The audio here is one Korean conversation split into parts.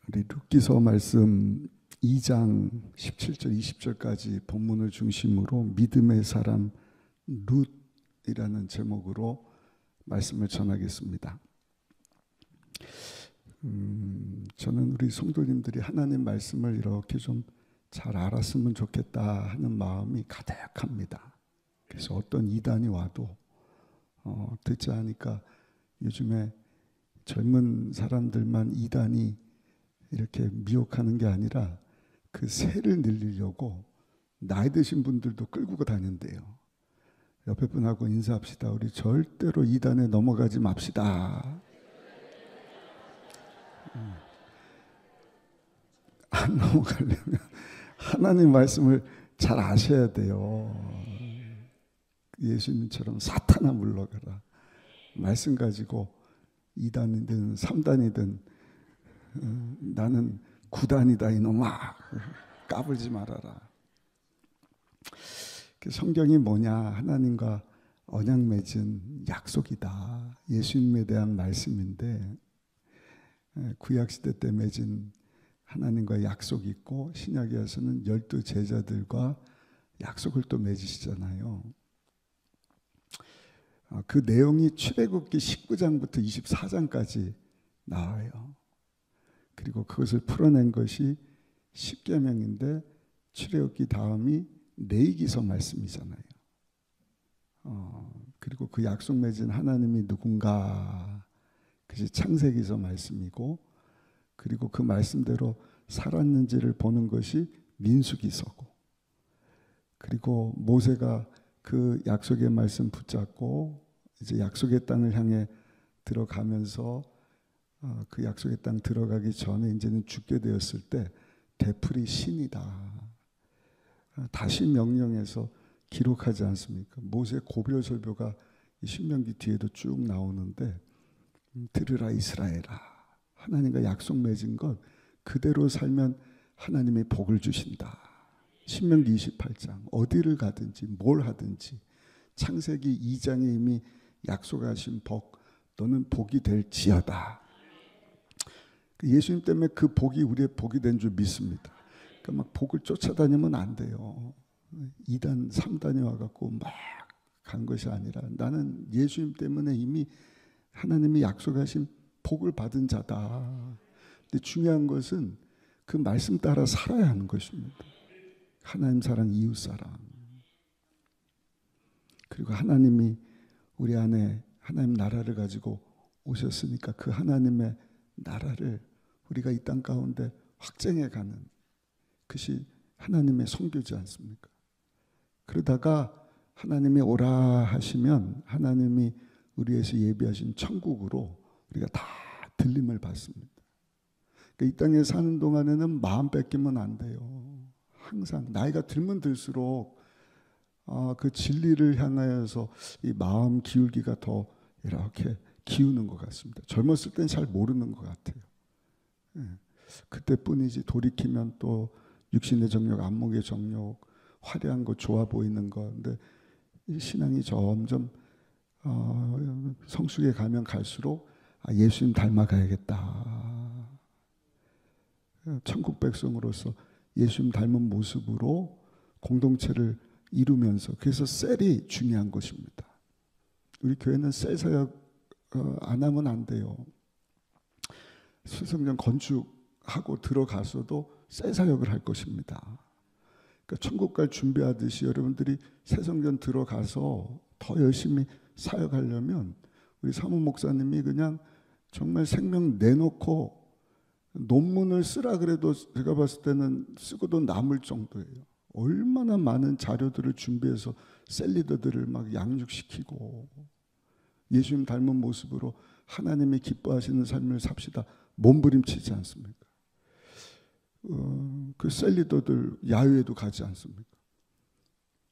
우리 룻기서 말씀 2장 17절 20절까지 본문을 중심으로 믿음의 사람 룻이라는 제목으로 말씀을 전하겠습니다. 저는 우리 성도님들이 하나님 말씀을 이렇게 좀 잘 알았으면 좋겠다 하는 마음이 가득합니다. 그래서 어떤 이단이 와도 듣지 않으니까 요즘에 젊은 사람들만 이단이 이렇게 미혹하는 게 아니라 그 세를 늘리려고 나이 드신 분들도 끌고 다닌대요. 옆에 분하고 인사합시다. 우리 절대로 이단에 넘어가지 맙시다. 안 넘어가려면 하나님 말씀을 잘 아셔야 돼요. 예수님처럼 사탄아 물러가라. 말씀 가지고 2단이든 3단이든 나는 9단이다 이놈아 까불지 말아라. 성경이 뭐냐? 하나님과 언약 맺은 약속이다. 예수님에 대한 말씀인데 구약시대 때 맺은 하나님과 약속이 있고 신약에 와서는 12 제자들과 약속을 또 맺으시잖아요. 그 내용이 출애굽기 19장부터 24장까지 나와요. 그리고 그것을 풀어낸 것이 십계명인데 출애굽기 다음이 레위기서 말씀이잖아요. 그리고 그 약속 맺은 하나님이 누군가, 그것이 창세기서 말씀이고, 그리고 그 말씀대로 살았는지를 보는 것이 민수기서고, 그리고 모세가 그 약속의 말씀 붙잡고 이제 약속의 땅을 향해 들어가면서 그 약속의 땅 들어가기 전에 이제는 죽게 되었을 때 되풀이 신이다. 다시 명령해서 기록하지 않습니까? 모세 고별설교가 신명기 뒤에도 쭉 나오는데 들으라 이스라엘아. 하나님과 약속 맺은 것 그대로 살면 하나님의 복을 주신다. 신명기 28장 어디를 가든지 뭘 하든지 창세기 2장에 이미 약속하신 복 너는 복이 될지어다. 예수님 때문에 그 복이 우리의 복이 된 줄 믿습니다. 그러니까 막 복을 쫓아다니면 안 돼요. 2단 3단이 와갖고 막 간 것이 아니라 나는 예수님 때문에 이미 하나님이 약속하신 복을 받은 자다. 근데 중요한 것은 그 말씀 따라 살아야 하는 것입니다. 하나님 사랑, 이웃 사랑. 그리고 하나님이 우리 안에 하나님 나라를 가지고 오셨으니까 그 하나님의 나라를 우리가 이 땅 가운데 확장해 가는 그것이 하나님의 선교지 않습니까? 그러다가 하나님이 오라 하시면 하나님이 우리 위해서 예비하신 천국으로 우리가 다 들림을 받습니다. 그러니까 이 땅에 사는 동안에는 마음 뺏기면 안 돼요. 항상 나이가 들면 들수록 그 진리를 향하여서 이 마음 기울기가 더 이렇게 기우는 것 같습니다. 젊었을 땐 잘 모르는 것 같아요. 그때뿐이지 돌이키면 또 육신의 정욕, 안목의 정욕, 화려한 거 좋아 보이는 거. 근데 이 신앙이 점점 성숙에 가면 갈수록 예수님 닮아가야겠다. 천국 백성으로서 예수님 닮은 모습으로 공동체를 이루면서 그래서 셀이 중요한 것입니다. 우리 교회는 셀 사역 안 하면 안 돼요. 수성전 건축하고 들어가서도 셀 사역을 할 것입니다. 그러니까 천국 갈 준비하듯이 여러분들이 새 성전 들어가서 더 열심히 사역하려면 우리 사무 목사님이 그냥 정말 생명 내놓고 논문을 쓰라 그래도 제가 봤을 때는 쓰고도 남을 정도예요. 얼마나 많은 자료들을 준비해서 셀리더들을 막 양육시키고 예수님 닮은 모습으로 하나님이 기뻐하시는 삶을 삽시다. 몸부림치지 않습니까? 그 셀리더들 야유회도 가지 않습니까?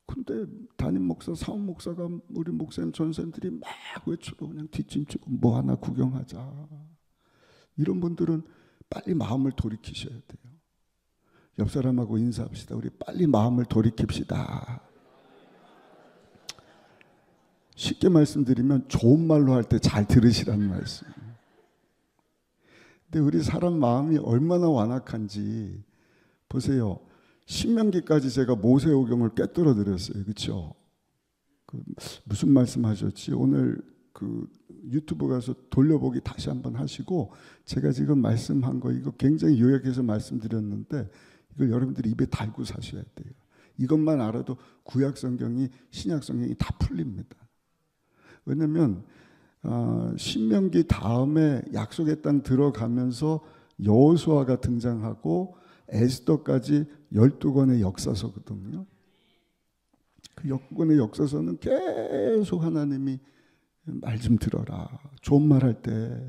근데 담임 목사, 사원 목사가 우리 목사님 전사님들이 막 외쳐도 그냥 뒷짐지고 뭐 하나 구경하자. 이런 분들은 빨리 마음을 돌이키셔야 돼요. 옆 사람하고 인사합시다. 우리 빨리 마음을 돌이킵시다. 쉽게 말씀드리면 좋은 말로 할 때 잘 들으시라는 말씀. 근데 우리 사람 마음이 얼마나 완악한지 보세요. 신명기까지 제가 모세오경을 꿰뚫어 드렸어요. 그렇죠? 무슨 말씀하셨지? 오늘 그 유튜브 가서 돌려보기 다시 한번 하시고, 제가 지금 말씀한 거 이거 굉장히 요약해서 말씀드렸는데 이걸 여러분들이 입에 달고 사셔야 돼요. 이것만 알아도 구약 성경이 신약 성경이 다 풀립니다. 왜냐하면 신명기 다음에 약속의 땅 들어가면서 여호수아가 등장하고 에스더까지 12권의 역사서거든요. 그 12권의 역사서는 계속 하나님이 말 좀 들어라. 좋은 말 할 때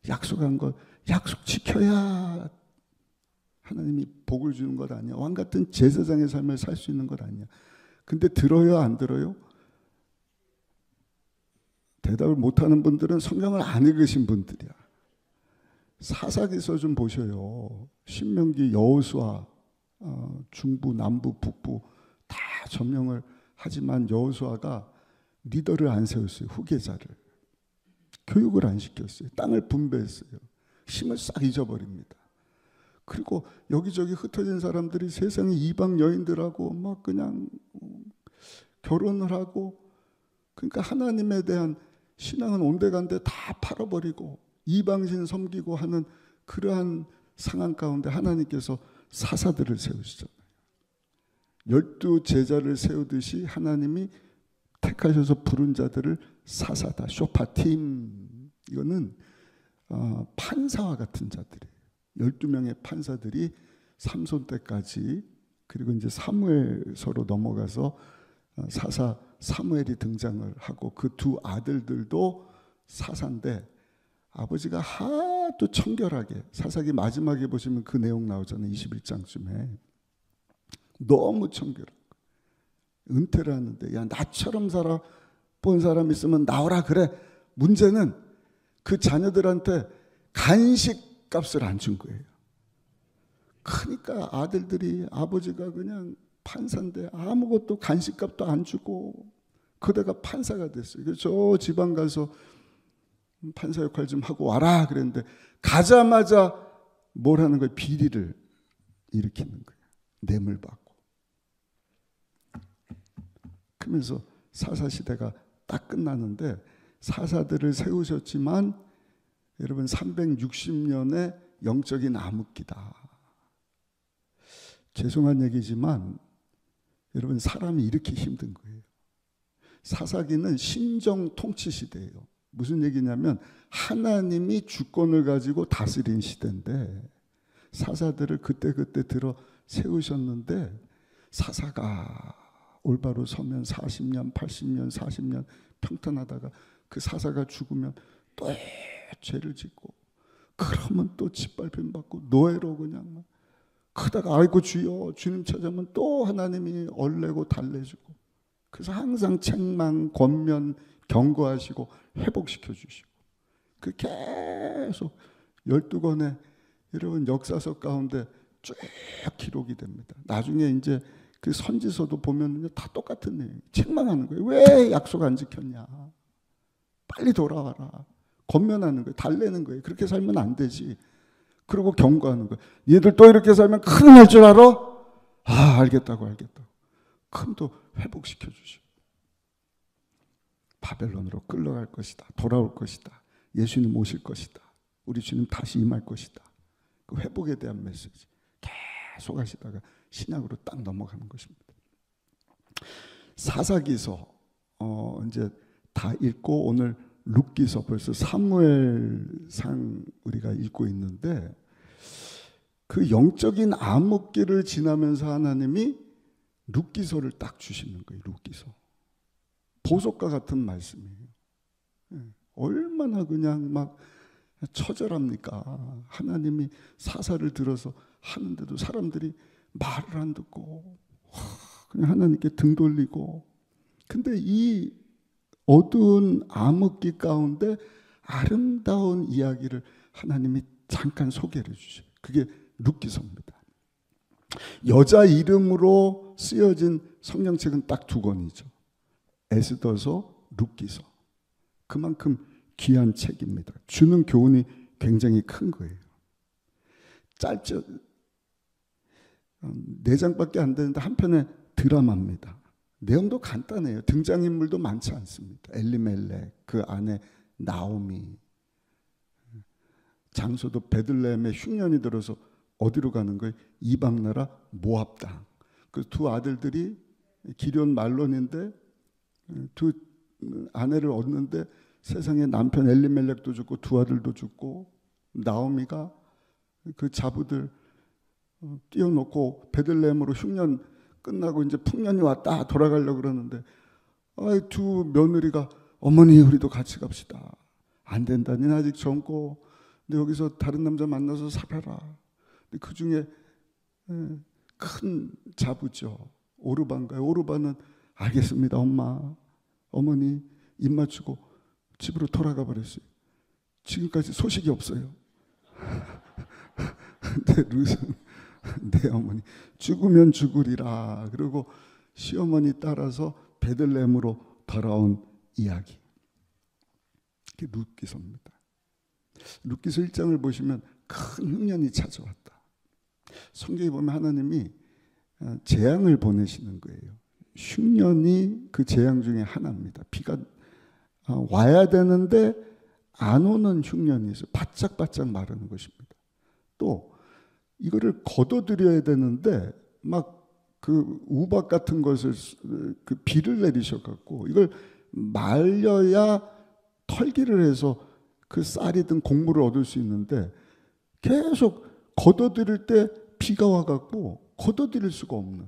약속한 것 약속 지켜야 하나님이 복을 주는 것 아니야. 왕 같은 제사장의 삶을 살 수 있는 것 아니야. 근데 들어요, 안 들어요? 대답을 못하는 분들은 성경을 안 읽으신 분들이야. 사사기서 좀 보셔요. 신명기, 여호수아, 중부, 남부, 북부 다 점령을 하지만 여호수아가 리더를 안 세웠어요. 후계자를. 교육을 안 시켰어요. 땅을 분배했어요. 힘을 싹 잊어버립니다. 그리고 여기저기 흩어진 사람들이 세상의 이방 여인들하고 막 그냥 결혼을 하고, 그러니까 하나님에 대한 신앙은 온데간데 다 팔아버리고 이방신 섬기고 하는 그러한 상황 가운데 하나님께서 사사들을 세우시잖아요. 12 제자를 세우듯이 하나님이 택하셔서 부른 자들을 사사다, 쇼파팀. 이거는 판사와 같은 자들이에요. 12명의 판사들이 삼손 때까지, 그리고 이제 사무엘서로 넘어가서 사사 사무엘이 등장을 하고 그 두 아들들도 사사인데 아버지가 하도 청결하게, 사사기 마지막에 보시면 그 내용 나오잖아요. 21장쯤에 너무 청결하고 은퇴를 하는데, 야 나처럼 살아본 사람 있으면 나오라 그래. 문제는 그 자녀들한테 간식 값을 안 준 거예요. 그러니까 아들들이 아버지가 그냥 판사인데 아무것도 간식값도 안 주고 그대가 판사가 됐어요. 그래서 저 지방 가서 판사 역할 좀 하고 와라 그랬는데 가자마자 뭘 하는 거예요? 비리를 일으키는 거예요. 뇌물 받고. 그러면서 사사시대가 딱 끝나는데, 사사들을 세우셨지만 여러분 360년의 영적인 암흑기다. 죄송한 얘기지만 여러분 사람이 이렇게 힘든 거예요. 사사기는 신정 통치 시대예요. 무슨 얘기냐면 하나님이 주권을 가지고 다스린 시대인데 사사들을 그때그때 들어 세우셨는데, 사사가 올바로 서면 40년, 80년, 40년 평탄하다가 그 사사가 죽으면 또 죄를 짓고, 그러면 또 짓밟힘 받고 노예로 그냥 크다가 아이고 주여 주님 찾아오면 또 하나님이 얼레고 달래주고, 그래서 항상 책망, 권면, 경고하시고 회복시켜 주시고, 그 계속 12권의 여러분 역사서 가운데 쭉 기록이 됩니다. 나중에 이제 그 선지서도 보면 다 똑같은 내용. 책망하는 거예요. 왜 약속 안 지켰냐? 빨리 돌아와라. 권면하는 거예요. 달래는 거예요. 그렇게 살면 안 되지. 그리고 경고하는 거예요. 얘들 또 이렇게 살면 큰일 날 줄 알아? 아, 알겠다고. 그럼 또 회복시켜 주시고, 바벨론으로 끌려갈 것이다. 돌아올 것이다. 예수님 오실 것이다. 우리 주님 다시 임할 것이다. 그 회복에 대한 메시지 계속 하시다가 신약으로 딱 넘어가는 것입니다. 사사기서 이제 다 읽고 오늘 룻기서, 벌써 사무엘상 우리가 읽고 있는데, 그 영적인 암흑기를 지나면서 하나님이 룻기서를 딱 주시는 거예요. 룻기서. 보석과 같은 말씀이에요. 얼마나 그냥 막 처절합니까? 하나님이 사사를 들어서 하는데도 사람들이 말을 안 듣고 그냥 하나님께 등 돌리고. 근데 이 어두운 암흑기 가운데 아름다운 이야기를 하나님이 잠깐 소개를 해주셔요. 그게 룻기서입니다. 여자 이름으로 쓰여진 성경책은 딱 2권이죠. 에스더서, 룻기서. 그만큼 귀한 책입니다. 주는 교훈이 굉장히 큰 거예요. 짧죠. 4장밖에 안 되는데 한편의 드라마입니다. 내용도 간단해요. 등장인물도 많지 않습니다. 엘리멜렉, 그 안에 나오미. 장소도 베들레헴에 흉년이 들어서 어디로 가는 거예요? 이방 나라 모압 땅. 그 두 아들들이 기럨 말론인데 두 아내를 얻는데 세상에 남편 엘리멜렉도 죽고 두 아들도 죽고 나오미가 그 자부들 띄워놓고 베들레헴으로 흉년 끝나고 이제 풍년이 왔다 돌아가려고 그러는데 두 며느리가 어머니 우리도 같이 갑시다. 안 된다. 니는 아직 젊고 근데 여기서 다른 남자 만나서 살아라. 그 중에 큰 자부죠. 오르반가요. 오르반은 알겠습니다 엄마 어머니 입 맞추고 집으로 돌아가 버렸어요. 지금까지 소식이 없어요. 근데 룻은 내 어머니 죽으면 죽으리라. 그리고 시어머니 따라서 베들레헴으로 돌아온 이야기. 그게 룻기서입니다. 룻기서 1장을 보시면 큰 흉년이 찾아왔다. 성경에 보면 하나님이 재앙을 보내시는 거예요. 흉년이 그 재앙 중에 하나입니다. 비가 와야 되는데 안 오는 흉년이 있어요. 바짝바짝 마르는 것입니다. 또 이거를 걷어들여야 되는데 막 그 우박 같은 것을 그 비를 내리셔갖고 이걸 말려야 털기를 해서 그 쌀이든 곡물을 얻을 수 있는데 계속 걷어들일 때 비가 와갖고 걷어들일 수가 없는.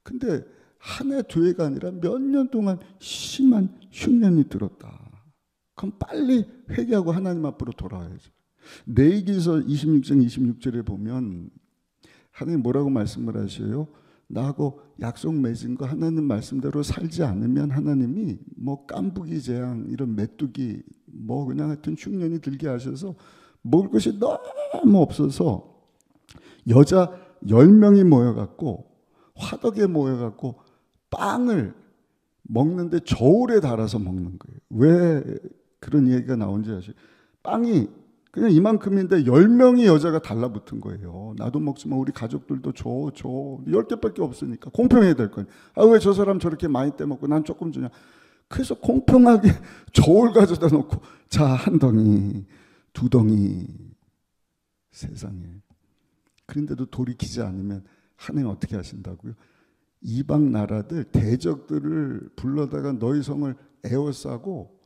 근데 한 해 두 해가 아니라 몇 년 동안 심한 흉년이 들었다. 그럼 빨리 회개하고 하나님 앞으로 돌아와야죠. 레위기서 26장 26절에 보면 하나님 뭐라고 말씀을 하셔요? 나하고 약속 맺은 거 하나님 말씀대로 살지 않으면 하나님이 뭐 깐부기 재앙 이런 메뚜기 뭐 그냥 하여튼 흉년이 들게 하셔서 먹을 것이 너무 없어서 여자 10명이 모여갖고 화덕에 모여갖고 빵을 먹는데 저울에 달아서 먹는 거예요. 왜 그런 얘기가 나온지 아시죠? 빵이 그냥 이만큼인데 10명이 여자가 달라붙은 거예요. 나도 먹지만 우리 가족들도 줘. 10개밖에 없으니까 공평해야 될 거예요. 왜 저 사람 저렇게 많이 떼먹고 난 조금 주냐. 그래서 공평하게 저울 가져다 놓고 자, 한 덩이, 두 덩이. 세상에. 그런데도 돌이키지 않으면 하나님 어떻게 하신다고요? 이방 나라들 대적들을 불러다가 너희 성을 에워싸고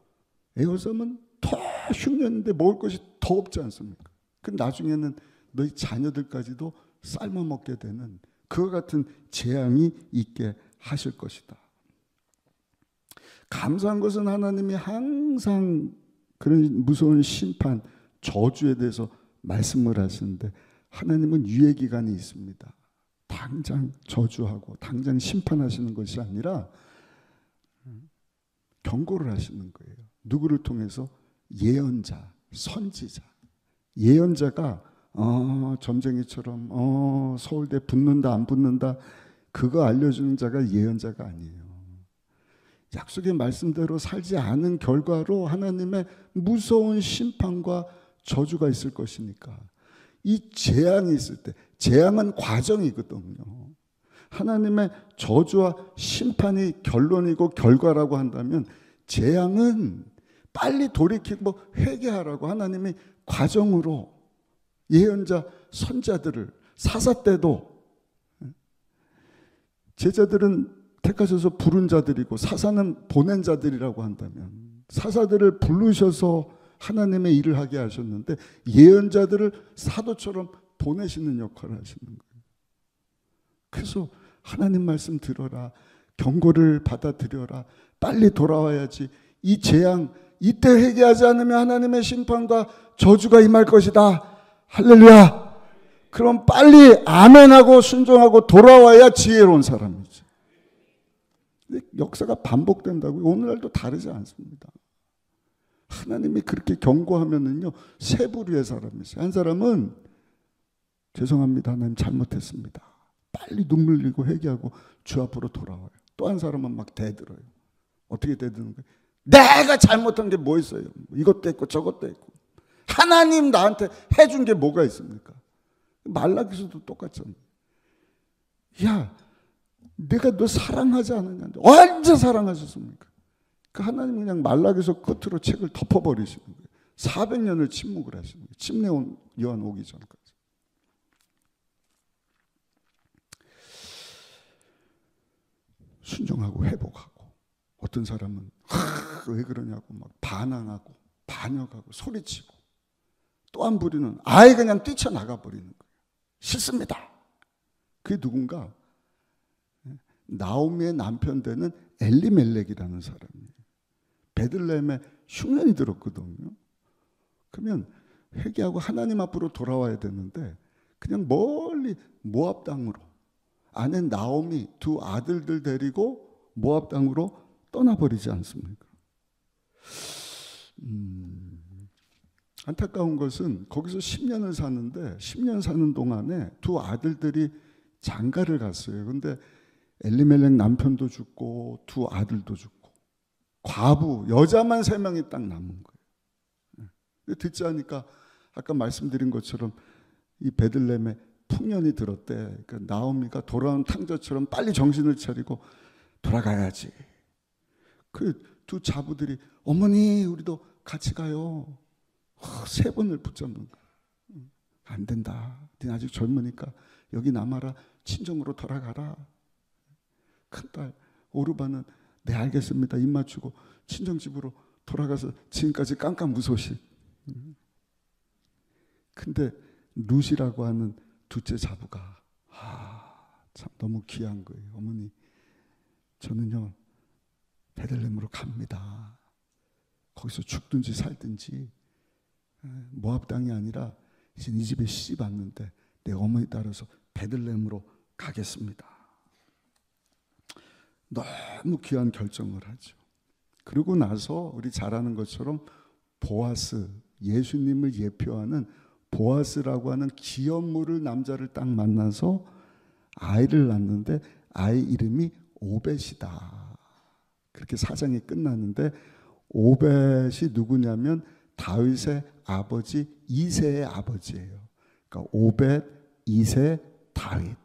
에워싸면 더 흉년인데 먹을 것이 더 없지 않습니까? 그 나중에는 너희 자녀들까지도 삶아 먹게 되는 그와 같은 재앙이 있게 하실 것이다. 감사한 것은 하나님이 항상 그런 무서운 심판, 저주에 대해서 말씀을 하시는데 하나님은 유예 기간이 있습니다. 당장 저주하고 당장 심판하시는 것이 아니라 경고를 하시는 거예요. 누구를 통해서? 예언자, 선지자. 예언자가 점쟁이처럼 서울대 붙는다 안 붙는다 그거 알려주는 자가 예언자가 아니에요. 약속의 말씀대로 살지 않은 결과로 하나님의 무서운 심판과 저주가 있을 것이니까 이 재앙이 있을 때 재앙은 과정이거든요. 하나님의 저주와 심판이 결론이고 결과라고 한다면 재앙은 빨리 돌이키고 회개하라고 하나님이 과정으로 예언자 선자들을 사사 때도 제자들은 택하셔서 부른 자들이고 사사는 보낸 자들이라고 한다면 사사들을 부르셔서 하나님의 일을 하게 하셨는데 예언자들을 사도처럼 보내시는 역할을 하시는 거예요. 그래서 하나님 말씀 들어라. 경고를 받아들여라. 빨리 돌아와야지. 이 재앙 이때 회개하지 않으면 하나님의 심판과 저주가 임할 것이다. 할렐루야. 그럼 빨리 아멘하고 순종하고 돌아와야 지혜로운 사람이지. 역사가 반복된다고요. 오늘날도 다르지 않습니다. 하나님이 그렇게 경고하면은요 세 부류의 사람이 있어요. 한 사람은 죄송합니다. 하나님 잘못했습니다. 빨리 눈물 흘리고 회개하고 주 앞으로 돌아와요. 또 한 사람은 막 대들어요. 어떻게 대드는 거예요? 내가 잘못한 게 뭐 있어요? 이것도 했고 저것도 했고 하나님 나한테 해준 게 뭐가 있습니까? 말라기서도 똑같잖아요. 야, 내가 너 사랑하지 않느냐? 언제 사랑하셨습니까? 그 하나님 그냥 말라기서 끝으로 책을 덮어버리시는 거예요. 400년을 침묵을 하시는 거예요. 침례 요한 오기 전까지. 순종하고 회복하고, 어떤 사람은 왜 그러냐고 막 반항하고 반역하고 소리치고, 또 한 부류는 아예 그냥 뛰쳐나가 버리는 거예요. 싫습니다. 그게 누군가? 나오미의 남편 되는 엘리멜렉이라는 사람이에요. 베들레헴에 흉년이 들었거든요. 그러면 회개하고 하나님 앞으로 돌아와야 되는데 그냥 멀리 모압 땅으로, 아내 나오미 두 아들들 데리고 모압 땅으로 떠나버리지 않습니까? 안타까운 것은 거기서 10년을 사는데 10년 사는 동안에 두 아들들이 장가를 갔어요. 그런데 엘리멜렉 남편도 죽고 두 아들도 죽고 과부 여자만 3명이 딱 남은 거예요. 듣지 않으니까 아까 말씀드린 것처럼 이 베들레헴에 풍년이 들었대. 그러니까 나오미가 돌아온 탕자처럼 빨리 정신을 차리고 돌아가야지. 그 두 자부들이 어머니 우리도 같이 가요. 3번을 붙잡는 거야. 안 된다. 네 아직 젊으니까 여기 남아라. 친정으로 돌아가라. 큰딸 오르바는 네 알겠습니다. 입 맞추고 친정집으로 돌아가서 지금까지 깜깜무소식. 근데 룻이라고 하는 둘째 자부가 참 너무 귀한 거예요. 어머니 저는요 베들레헴으로 갑니다. 거기서 죽든지 살든지 모압 땅이 아니라 이제 이 집에 시집 왔는데 내 어머니 따라서 베들레헴으로 가겠습니다. 너무 귀한 결정을 하죠. 그러고 나서 우리 잘 아는 것처럼 보아스, 예수님을 예표하는 보아스라고 하는 기업물을 남자를 딱 만나서 아이를 낳는데 아이 이름이 오벳이다. 그렇게 사장이 끝났는데 오벳이 누구냐면 다윗의 아버지 이새의 아버지예요. 그러니까 오벳, 이새, 다윗.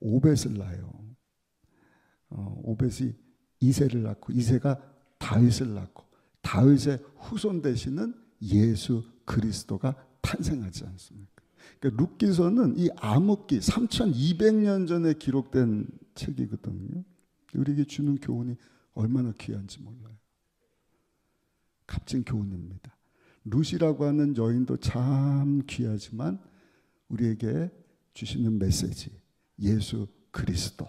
오벳을 낳아요. 오벳이 이새를 낳고 이새가 다윗을 낳고 다윗의 후손 되시는 예수 그리스도가 탄생하지 않습니까? 그러니까 룻기서는 이 암흑기 3200년 전에 기록된 책이거든요. 우리에게 주는 교훈이 얼마나 귀한지 몰라요. 값진 교훈입니다. 룻이라고 하는 여인도 참 귀하지만 우리에게 주시는 메시지 예수 그리스도.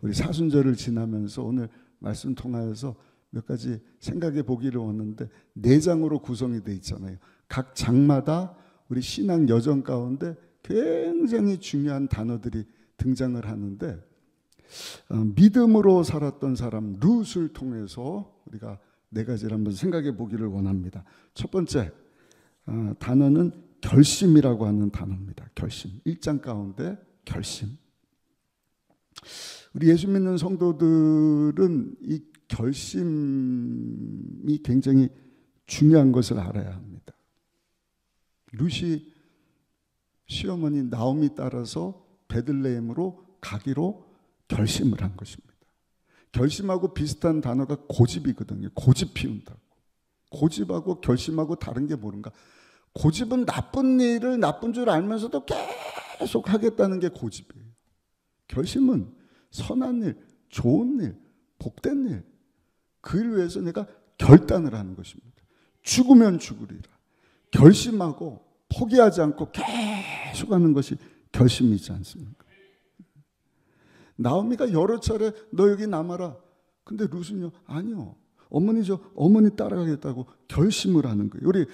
우리 사순절을 지나면서 오늘 말씀 통하여서 몇 가지 생각해 보기를 원하는데 4장으로 구성이 되어 있잖아요. 각 장마다 우리 신앙 여정 가운데 굉장히 중요한 단어들이 등장을 하는데 믿음으로 살았던 사람 룻을 통해서 우리가 4가지를 한번 생각해 보기를 원합니다. 첫 번째 단어는 결심이라고 하는 단어입니다. 결심. 1장 가운데 결심. 우리 예수 믿는 성도들은 이 결심이 굉장히 중요한 것을 알아야 합니다. 룻이 시어머니 나오미 따라서 베들레헴으로 가기로 결심을 한 것입니다. 결심하고 비슷한 단어가 고집이거든요. 고집 피운다고. 고집하고 결심하고 다른 게 뭔가? 고집은 나쁜 일을 나쁜 줄 알면서도 계속 하겠다는 게 고집이에요. 결심은 선한 일, 좋은 일, 복된 일, 그 일 위해서 내가 결단을 하는 것입니다. 죽으면 죽으리라. 결심하고 포기하지 않고 계속 하는 것이 결심이지 않습니까? 나오미가 여러 차례 너 여기 남아라. 근데 룻은요, 아니요. 어머니 따라가겠다고 결심을 하는 거예요. 우리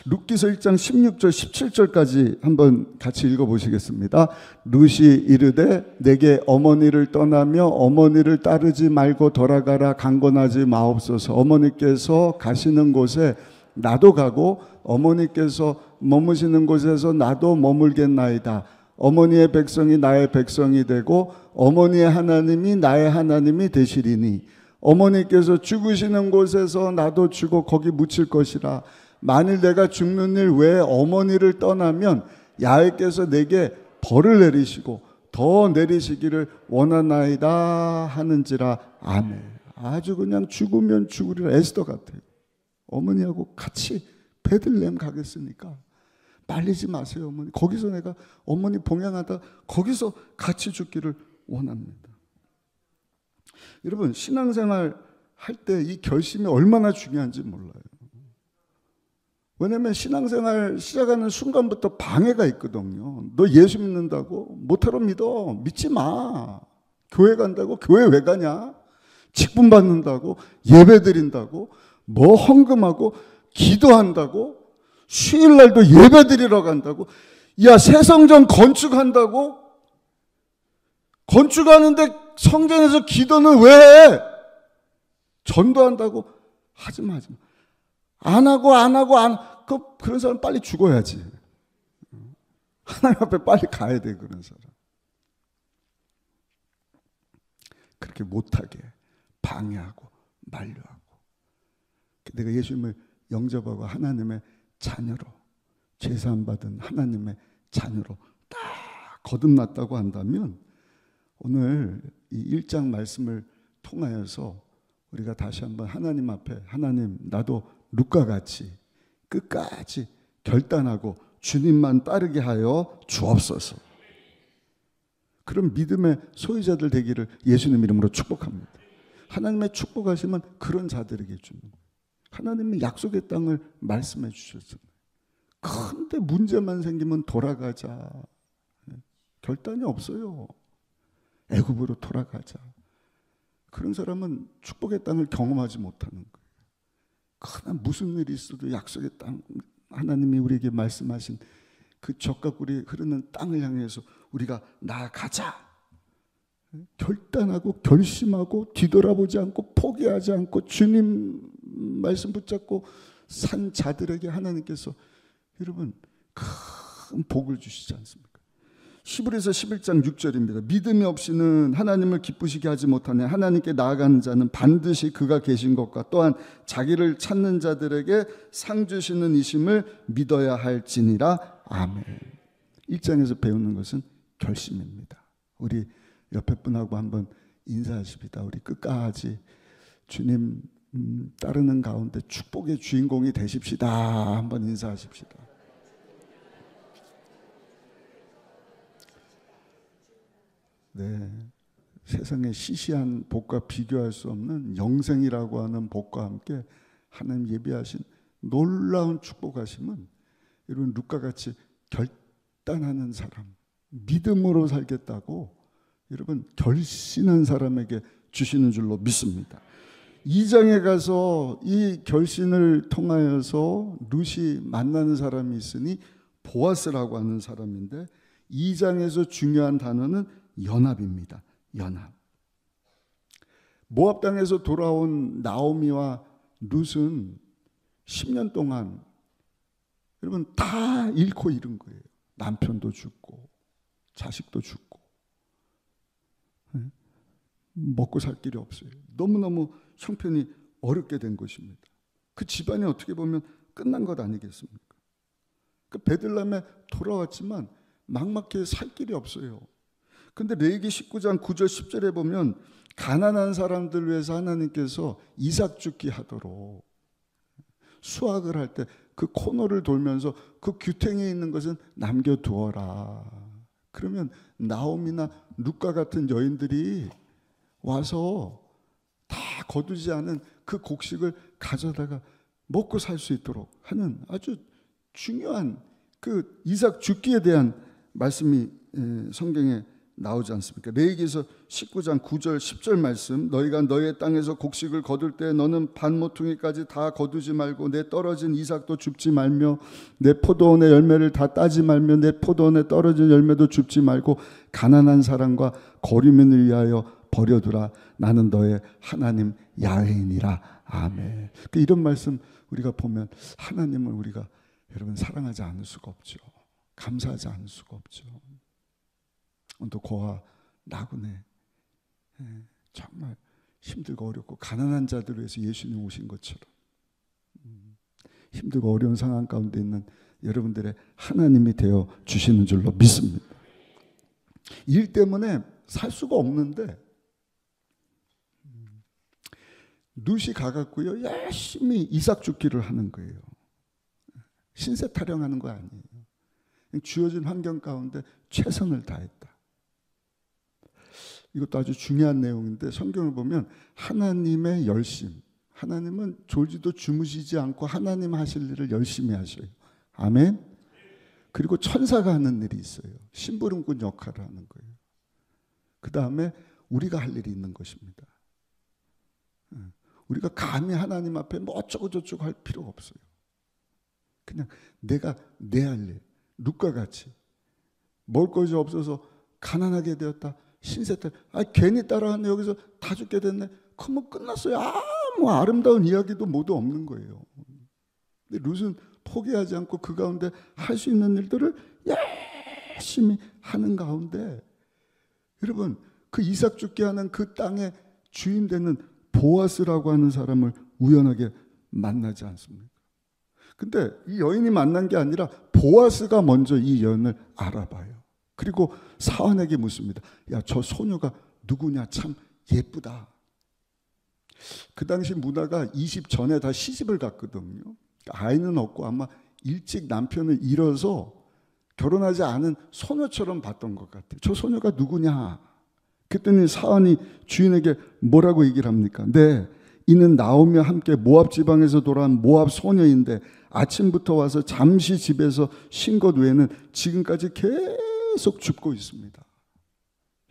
룻기서 1장 16절 17절까지 한번 같이 읽어보시겠습니다. 룻이 이르되 내게 어머니를 떠나며 어머니를 따르지 말고 돌아가라 강권하지 마옵소서. 어머니께서 가시는 곳에 나도 가고 어머니께서 머무시는 곳에서 나도 머물겠나이다. 어머니의 백성이 나의 백성이 되고 어머니의 하나님이 나의 하나님이 되시리니 어머니께서 죽으시는 곳에서 나도 죽어 거기 묻힐 것이라. 만일 내가 죽는 일 외에 어머니를 떠나면 야훼께서 내게 벌을 내리시고 더 내리시기를 원하나이다 하는지라. 아멘. 아주 그냥 죽으면 죽으리라. 에스더 같아요. 어머니하고 같이 베들레헴 가겠으니까 말리지 마세요, 어머니. 거기서 내가 어머니 봉양하다 거기서 같이 죽기를 원합니다. 여러분, 신앙생활 할 때 이 결심이 얼마나 중요한지 몰라요. 왜냐하면 신앙생활 시작하는 순간부터 방해가 있거든요. 너 예수 믿는다고? 못하러 믿어. 믿지 마. 교회 간다고? 교회 왜 가냐? 직분 받는다고? 예배 드린다고? 뭐 헌금하고 기도한다고? 휴일날도 예배 드리러 간다고? 야, 새 성전 건축한다고? 건축하는데 성전에서 기도는 왜 해? 전도한다고? 하지 마. 안 하고 그런 사람 빨리 죽어야지. 하나님 앞에 빨리 가야 돼, 그런 사람. 그렇게 못하게 방해하고 만류하고. 내가 예수님을 영접하고 하나님의 자녀로, 제사함 받은 하나님의 자녀로 딱 거듭났다고 한다면 오늘 이 1장 말씀을 통하여서 우리가 다시 한번 하나님 앞에, 하나님, 나도 룻과같이 끝까지 결단하고 주님만 따르게 하여 주옵소서. 그런 믿음의 소유자들 되기를 예수님 이름으로 축복합니다. 하나님의 축복하시면 그런 자들에게 줍니다. 하나님은 약속의 땅을 말씀해 주셨잖아요. 그런데 문제만 생기면 돌아가자. 결단이 없어요. 애굽으로 돌아가자. 그런 사람은 축복의 땅을 경험하지 못하는 거예요. 그러나 무슨 일이 있어도 약속의 땅, 하나님이 우리에게 말씀하신 그 적과 꿀이 흐르는 땅을 향해서 우리가 나아가자. 결단하고 결심하고 뒤돌아보지 않고 포기하지 않고 주님 말씀 붙잡고 산 자들에게 하나님께서 여러분 큰 복을 주시지 않습니까? 히브리서 11장 6절입니다. 믿음이 없이는 하나님을 기쁘시게 하지 못하네. 하나님께 나아가는 자는 반드시 그가 계신 것과 또한 자기를 찾는 자들에게 상 주시는 이심을 믿어야 할지니라. 아멘. 1장에서 배우는 것은 결심입니다. 우리 옆에 분하고 한번 인사하십니다. 우리 끝까지 주님 따르는 가운데 축복의 주인공이 되십시다. 한번 인사하십시다. 네, 세상의 시시한 복과 비교할 수 없는 영생이라고 하는 복과 함께 하나님 예비하신 놀라운 축복하심은 여러분 룻과 같이 결단하는 사람, 믿음으로 살겠다고 여러분 결심한 사람에게 주시는 줄로 믿습니다. 2장에 가서 이 결심을 통하여서 룻이 만나는 사람이 있으니 보아스라고 하는 사람인데 2장에서 중요한 단어는 연합입니다. 연합. 모압 땅에서 돌아온 나오미와 룻은 10년 동안 여러분 다 잃고 잃은 거예요. 남편도 죽고 자식도 죽고 먹고 살 길이 없어요. 너무너무 형편이 어렵게 된 것입니다. 그 집안이 어떻게 보면 끝난 것 아니겠습니까? 그 베들레헴에 돌아왔지만 막막해 살 길이 없어요. 근데 레위기 19장 9절 10절에 보면 가난한 사람들 위해서 하나님께서 이삭 죽기 하도록 수확을 할 때 그 코너를 돌면서 그 규탱에 있는 것은 남겨두어라. 그러면 나오미나 룻과 같은 여인들이 와서 다 거두지 않은 그 곡식을 가져다가 먹고 살 수 있도록 하는 아주 중요한 그 이삭 죽기에 대한 말씀이 성경에 나오지 않습니까? 레위기서 19장 9절 10절 말씀, 너희가 너의 땅에서 곡식을 거둘 때 너는 반 모퉁이까지 다 거두지 말고 내 떨어진 이삭도 줍지 말며 내 포도원의 열매를 다 따지 말며 내 포도원에 떨어진 열매도 줍지 말고 가난한 사람과 거류민을 위하여 버려두라. 나는 너의 하나님 야훼이니라. 아멘. 이런 말씀 우리가 보면 하나님을 우리가 여러분 사랑하지 않을 수가 없죠. 감사하지 않을 수가 없죠. 또 고아 나그네 정말 힘들고 어렵고 가난한 자들을 위해서 예수님 오신 것처럼 힘들고 어려운 상황 가운데 있는 여러분들의 하나님이 되어 주시는 줄로 믿습니다. 일 때문에 살 수가 없는데 룻이 가갖고요 열심히 이삭 죽기를 하는 거예요. 신세 타령하는 거 아니에요. 주어진 환경 가운데 최선을 다했다. 이것도 아주 중요한 내용인데 성경을 보면 하나님의 열심, 하나님은 졸지도 주무시지 않고 하나님 하실 일을 열심히 하셔요. 아멘. 그리고 천사가 하는 일이 있어요. 심부름꾼 역할을 하는 거예요. 그 다음에 우리가 할 일이 있는 것입니다. 우리가 감히 하나님 앞에 뭐 어쩌고 저쩌고 할 필요가 없어요. 그냥 내가 내 할 일, 룻과 같이 먹을 것이 없어서 가난하게 되었다. 신세태, 괜히 따라왔네. 여기서 다 죽게 됐네. 그러면 끝났어요. 아무 아름다운 이야기도 모두 없는 거예요. 근데 룻은 포기하지 않고 그 가운데 할 수 있는 일들을 열심히 하는 가운데 여러분 그 이삭 죽게 하는 그 땅의 주인 되는 보아스라고 하는 사람을 우연하게 만나지 않습니까? 근데 이 여인이 만난 게 아니라 보아스가 먼저 이 여인을 알아봐요. 그리고 사환에게 묻습니다. 야, 저 소녀가 누구냐? 참 예쁘다. 그 당시 문화가 20 전에 다 시집을 갔거든요. 아이는 없고 아마 일찍 남편을 잃어서 결혼하지 않은 소녀처럼 봤던 것 같아요. 저 소녀가 누구냐? 그랬더니 사환이 주인에게 뭐라고 얘기를 합니까? 네, 이는 나오미와 함께 모압 지방에서 돌아온 모압 소녀인데 아침부터 와서 잠시 집에서 쉰 것 외에는 지금까지 계속 죽고 있습니다.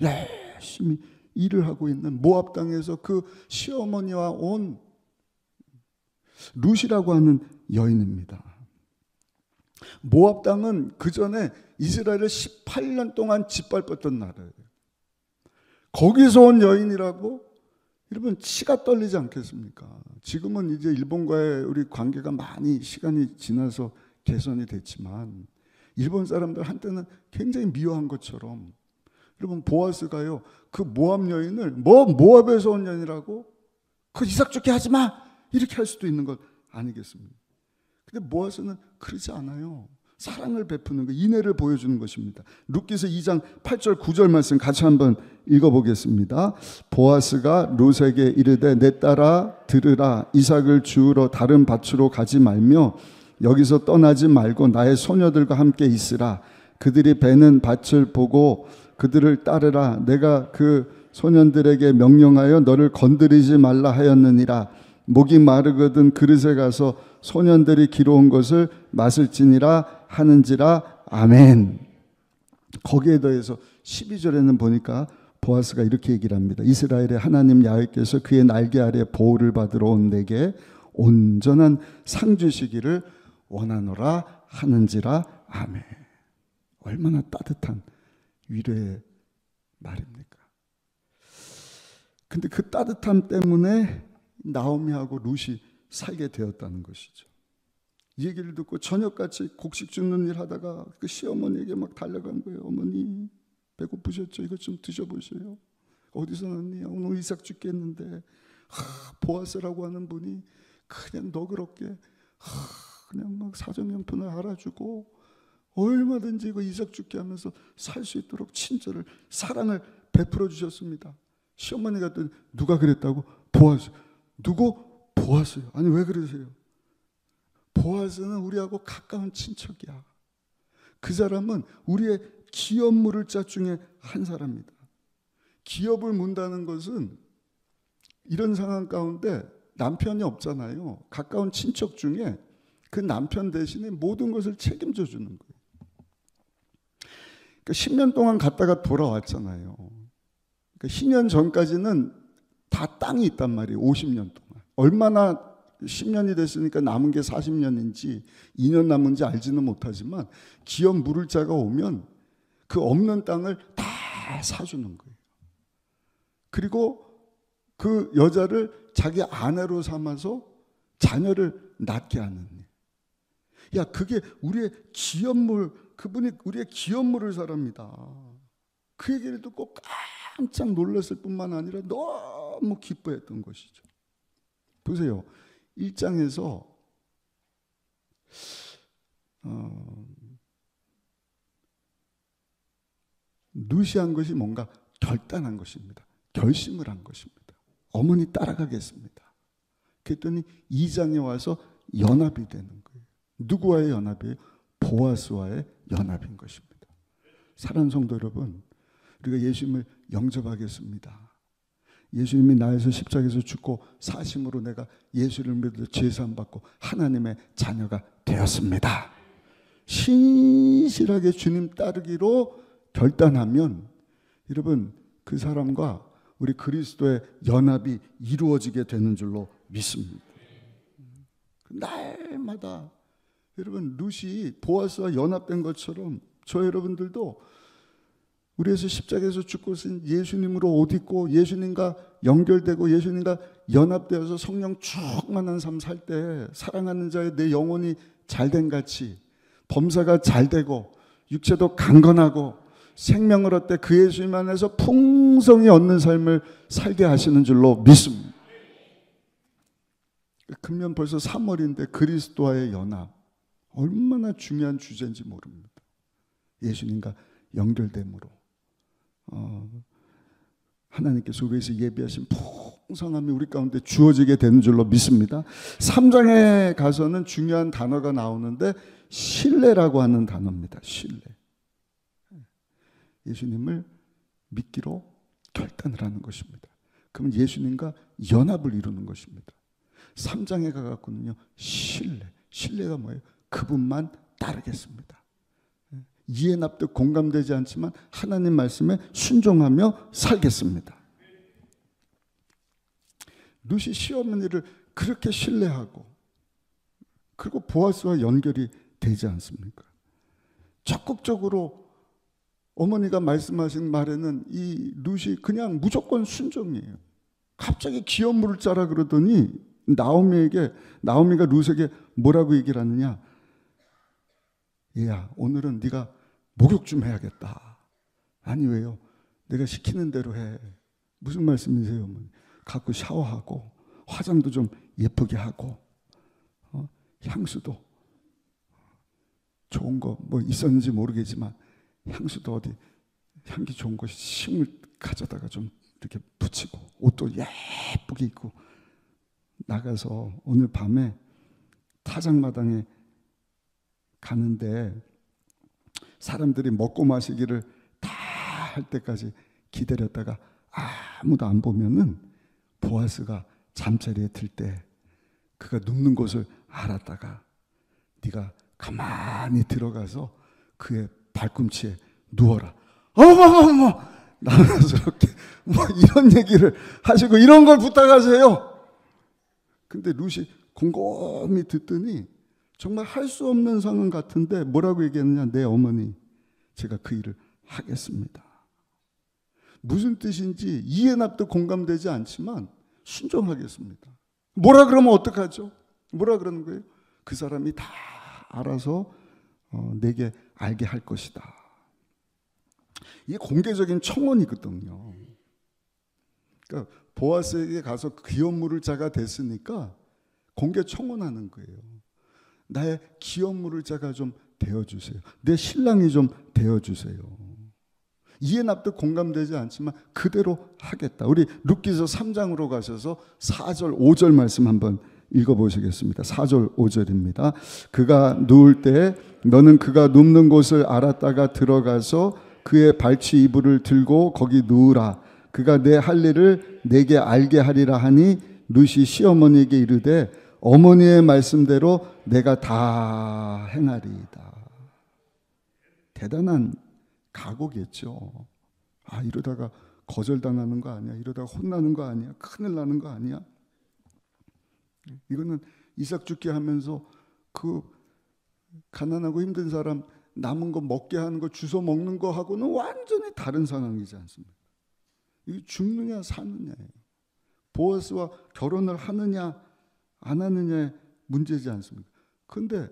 열심히 일을 하고 있는 모압 땅에서 그 시어머니와 온 룻이라고 하는 여인입니다. 모압 땅은 그 전에 이스라엘을 18년 동안 짓밟았던 나라예요. 거기서 온 여인이라고 여러분 치가 떨리지 않겠습니까? 지금은 이제 일본과의 우리 관계가 많이 시간이 지나서 개선이 됐지만 일본 사람들 한때는 굉장히 미워한 것처럼 여러분 보아스가요 그 모압 여인을 모압에서 온 여인이라고 그 이삭 죽게 하지 마 이렇게 할 수도 있는 것 아니겠습니까? 근데 보아스는 그러지 않아요. 사랑을 베푸는 거, 인애를 보여주는 것입니다. 룻기서 2장 8절 9절 말씀 같이 한번 읽어보겠습니다. 보아스가 룻에게 이르되 내 딸아 들으라. 이삭을 주우러 다른 밭으로 가지 말며 여기서 떠나지 말고 나의 소녀들과 함께 있으라. 그들이 베는 밭을 보고 그들을 따르라. 내가 그 소년들에게 명령하여 너를 건드리지 말라 하였느니라. 목이 마르거든 그릇에 가서 소년들이 기러온 것을 마실지니라 하는지라. 아멘. 거기에 더해서 12절에는 보니까 보아스가 이렇게 얘기를 합니다. 이스라엘의 하나님 야훼께서 그의 날개 아래 보호를 받으러 온 내게 온전한 상 주시기를 원하노라 하는지라. 아멘. 얼마나 따뜻한 위로의 말입니까? 근데 그 따뜻함 때문에 나오미하고 룻이 살게 되었다는 것이죠. 이 얘기를 듣고 저녁같이 곡식 줍는 일 하다가 그 시어머니에게 막 달려간 거예요. 어머니 배고프셨죠? 이것 좀 드셔보세요. 어디서 났니? 오늘 이삭 죽겠는데 보아스라고 하는 분이 그냥 너그럽게 그냥 막 사정형편을 알아주고 얼마든지 그 이삭 죽게 하면서 살 수 있도록 친절을 사랑을 베풀어 주셨습니다. 시어머니가 또 누가 그랬다고? 보아스. 누구? 보아스요. 아니 왜 그러세요? 보아스는 우리하고 가까운 친척이야. 그 사람은 우리의 기업 물을 자 중에 한 사람이다. 기업을 문다는 것은 이런 상황 가운데 남편이 없잖아요. 가까운 친척 중에 그 남편 대신에 모든 것을 책임져 주는 거예요. 그러니까 10년 동안 갔다가 돌아왔잖아요. 그러니까 10년 전까지는 다 땅이 있단 말이에요. 50년 동안. 얼마나 10년이 됐으니까 남은 게 40년인지 2년 남은지 알지는 못하지만 기업 물을 자가 오면 그 없는 땅을 다 사주는 거예요. 그리고 그 여자를 자기 아내로 삼아서 자녀를 낳게 하는 일. 야, 그게 우리의 기업물, 그분이 우리의 기업물을 사랍니다. 그 얘기를 듣고 깜짝 놀랐을 뿐만 아니라 너무 기뻐했던 것이죠. 보세요. 1장에서 루시한 것이 뭔가 결단한 것입니다. 결심을 한 것입니다. 어머니 따라가겠습니다. 그랬더니 2장에 와서 연합이 되는 거예요. 누구와의 연합이에요? 보아스와의 연합인 것입니다. 사랑하는 성도 여러분, 우리가 예수님을 영접하겠습니다. 예수님이 나에서 십자가에서 죽고 사심으로 내가 예수를 믿어 제사함 받고 하나님의 자녀가 되었습니다. 신실하게 주님 따르기로 결단하면 여러분 그 사람과 우리 그리스도의 연합이 이루어지게 되는 줄로 믿습니다. 날마다 여러분 룻이 보아스와 연합된 것처럼 저 여러분들도 우리에서 십자가에서 죽고 쓴 예수님으로 옷 입고 예수님과 연결되고 예수님과 연합되어서 성령 충만한 삶 살 때 사랑하는 자의 내 영혼이 잘된 같이 범사가 잘되고 육체도 강건하고 생명을 얻되 그 예수님 안에서 풍성히 얻는 삶을 살게 하시는 줄로 믿습니다. 금년 벌써 3월인데 그리스도와의 연합 얼마나 중요한 주제인지 모릅니다. 예수님과 연결됨으로 하나님께서 우리에서 예비하신 풍성함이 우리 가운데 주어지게 되는 줄로 믿습니다. 3장에 가서는 중요한 단어가 나오는데 신뢰라고 하는 단어입니다. 신뢰. 예수님을 믿기로 결단을 하는 것입니다. 그러면 예수님과 연합을 이루는 것입니다. 3장에 가갖고는요 신뢰. 신뢰가 뭐예요? 그분만 따르겠습니다. 이해 납득 공감되지 않지만 하나님 말씀에 순종하며 살겠습니다. 룻이 시어머니를 그렇게 신뢰하고 그리고 보아스와 연결이 되지 않습니까? 적극적으로 어머니가 말씀하신 말에는 이 룻이 그냥 무조건 순종이에요. 갑자기 기업 물을 짜라 그러더니 나오미가 룻에게 뭐라고 얘기를 하느냐? 얘야, 오늘은 네가 목욕 좀 해야겠다. 아니 왜요? 내가 시키는 대로 해. 무슨 말씀이세요, 어머니? 갖고 샤워하고 화장도 좀 예쁘게 하고 향수도 좋은 거 뭐 있었는지 모르겠지만 향수도 어디 향기 좋은 거 식물 가져다가 좀 이렇게 붙이고 옷도 예쁘게 입고 나가서 오늘 밤에 타작마당에 가는데 사람들이 먹고 마시기를 다 할 때까지 기다렸다가 아무도 안 보면은 보아스가 잠자리에 들 때 그가 눕는 곳을 알았다가 네가 가만히 들어가서 그의 발꿈치에 누워라. 어머머머 남사스럽게 뭐 이런 얘기를 하시고 이런 걸 부탁하세요. 근데 룻이 곰곰이 듣더니 정말 할 수 없는 상황 같은데 뭐라고 얘기했느냐? 내 어머니 제가 그 일을 하겠습니다. 무슨 뜻인지 이해 납득 공감되지 않지만 순종하겠습니다. 뭐라 그러면 어떡하죠? 뭐라 그러는 거예요? 그 사람이 다 알아서 내게 알게 할 것이다. 이게 공개적인 청원이거든요. 그러니까 보아스에게 가서 기업 물을 자가 됐으니까 공개 청원하는 거예요. 나의 기업 물을 자가 좀 되어주세요. 내 신랑이 좀 되어주세요. 이해 납득 공감되지 않지만 그대로 하겠다. 우리 룻기서 3장으로 가셔서 4절 5절 말씀 한번 읽어보시겠습니다. 4절 5절입니다. 그가 누울 때 너는 그가 눕는 곳을 알았다가 들어가서 그의 발치 이불을 들고 거기 누우라. 그가 내 할 일을 내게 알게 하리라 하니 룻이 시어머니에게 이르되 어머니의 말씀대로 내가 다 행하리이다. 대단한 각오겠죠. 이러다가 거절당하는 거 아니야? 이러다가 혼나는 거 아니야? 큰일 나는 거 아니야? 이거는 이삭 죽게 하면서 그 가난하고 힘든 사람 남은 거 먹게 하는 거 주워 먹는 거 하고는 완전히 다른 상황이지 않습니까? 이게 죽느냐 사느냐예요. 보아스와 결혼을 하느냐 안 하느냐의 문제지 않습니까? 그런데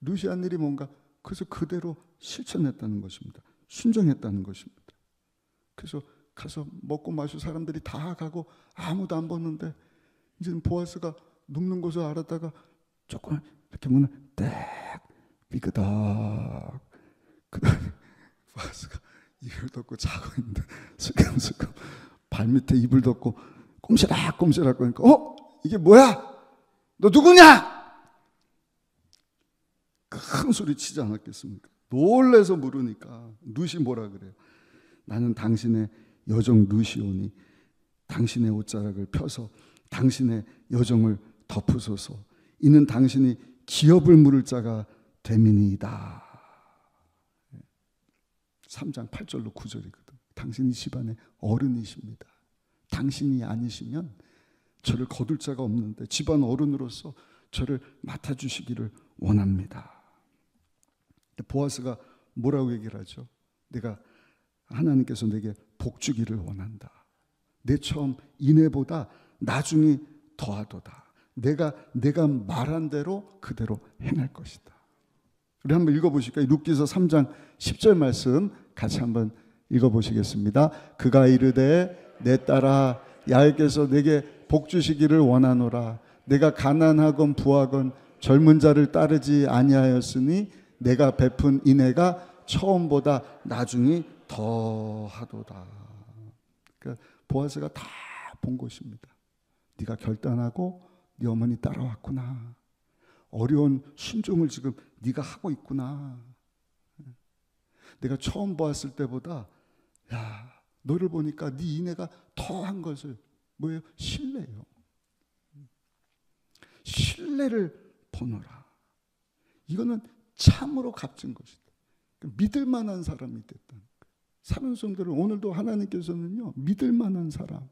룻이 한 일이 뭔가 그래서 그대로 실천했다는 것입니다. 순종했다는 것입니다. 그래서 가서 먹고 마시고 사람들이 다 가고 아무도 안 보는데 이제 보아스가 눕는 곳을 알았다가 조금 이렇게 문을 딱 삐그덕. 그다음에 보아스가 이불 덮고 자고 있는데 슬금슬금 발밑에 이불 덮고 꼼시락꼼시락 거니까 이게 뭐야? 너 누구냐? 큰 소리 치지 않았겠습니까? 놀래서 물으니까 룻이 뭐라 그래요? 나는 당신의 여정 룻이오니 당신의 옷자락을 펴서 당신의 여정을 덮으소서. 이는 당신이 기업을 물을 자가 됨이니이다. 3장 8절로 9절이거든. 당신이 집안의 어른이십니다. 당신이 아니시면 저를 거둘 자가 없는데 집안 어른으로서 저를 맡아주시기를 원합니다. 보아스가 뭐라고 얘기를 하죠? 하나님께서 내게 복 주기를 원한다. 내 처음 인애보다 나중이 더하도다. 내가 말한 대로 그대로 행할 것이다. 우리 한번 읽어보실까요? 룻기서 3장 10절 말씀 같이 한번 읽어보시겠습니다. 그가 이르되 내 딸아 야훼께서 내게 복 주시기를 원하노라. 내가 가난하건 부하건 젊은 자를 따르지 아니하였으니 내가 베푼 인애가 처음보다 나중이 더하도다. 그러니까 보아스가 다 본 것입니다. 네가 결단하고 네 어머니 따라왔구나. 어려운 순종을 지금 네가 하고 있구나. 내가 처음 보았을 때보다 너를 보니까 네 인애가 더한 것을 뭐예요? 신뢰예요. 신뢰를 보노라. 이거는 참으로 값진 것이다. 믿을 만한 사람이 됐다는 거예요. 사는 성도를 오늘도 하나님께서는요 믿을 만한 사람.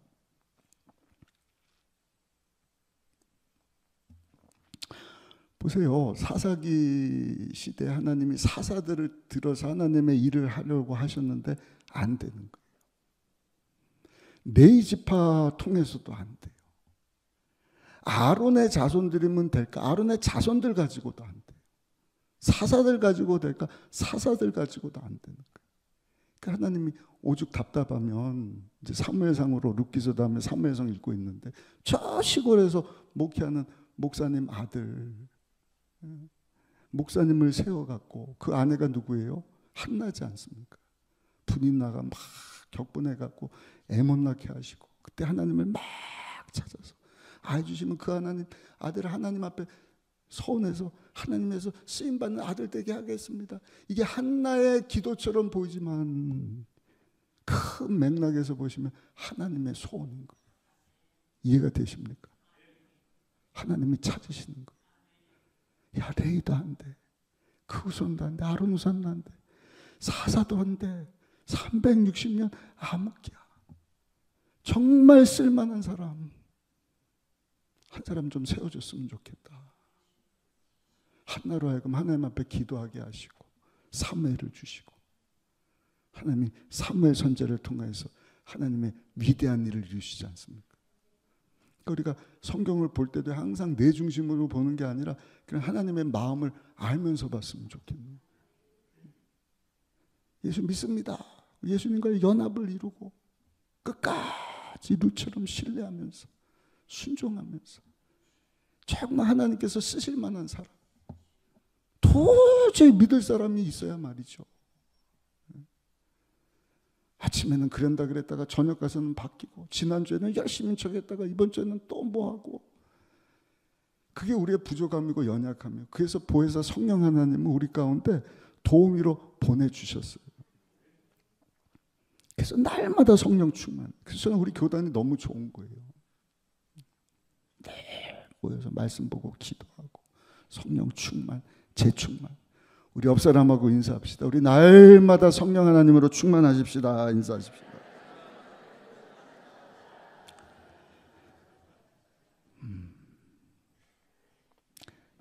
보세요. 사사기 시대 하나님이 사사들을 들어서 하나님의 일을 하려고 하셨는데 안 되는 거예요. 레위 지파 통해서도 안 돼요. 아론의 자손들이면 될까? 아론의 자손들 가지고도 안 돼요. 사사들 가지고 될까? 사사들 가지고도 안 되는 거예요. 그러니까 하나님이 오죽 답답하면 이제 사무엘상으로 룻기서 다음에 사무엘상 읽고 있는데 저 시골에서 목회하는 목사님 아들 목사님을 세워갖고 그 아내가 누구예요? 한나지 않습니까? 분이 나가 막 격분해갖고 애 못 낳게 하시고 그때 하나님을 막 찾아서 아이 주시면 그 하나님 아들을 하나님 앞에 서운해서 하나님에서 쓰임받는 아들 되게 하겠습니다. 이게 한나의 기도처럼 보이지만 큰 맥락에서 보시면 하나님의 소원인 거예요. 이해가 되십니까? 하나님이 찾으시는 거예요. 야, 레이도 안 돼. 그 후손도 안 돼. 아론 후손도 안 돼. 사사도 안 돼. 360년 암흑기야. 정말 쓸만한 사람 한 사람 좀 세워줬으면 좋겠다. 한나로 하여금 하나님 앞에 기도하게 하시고 사무엘을 주시고 하나님이 사무엘 선지자를 통해서 하나님의 위대한 일을 이루시지 않습니까? 그러니까 우리가 성경을 볼 때도 항상 내 중심으로 보는 게 아니라 그냥 하나님의 마음을 알면서 봤으면 좋겠네요. 예수 믿습니다. 예수님과의 연합을 이루고 끝까지 룻처럼 신뢰하면서 순종하면서 정말 하나님께서 쓰실 만한 사람 도저히 믿을 사람이 있어야 말이죠. 아침에는 그런다 그랬다가 저녁 가서는 바뀌고 지난주에는 열심히 척했다가 이번 주에는 또 뭐하고 그게 우리의 부족함이고 연약함이에요. 그래서 보혜사 성령 하나님은 우리 가운데 도우미로 보내주셨어요. 그래서 날마다 성령 충만. 그래서 저는 우리 교단이 너무 좋은 거예요. 네, 모여서 말씀 보고 기도하고 성령 충만, 재충만. 우리 옆 사람하고 인사합시다. 우리 날마다 성령 하나님으로 충만하십시다. 인사하십시다.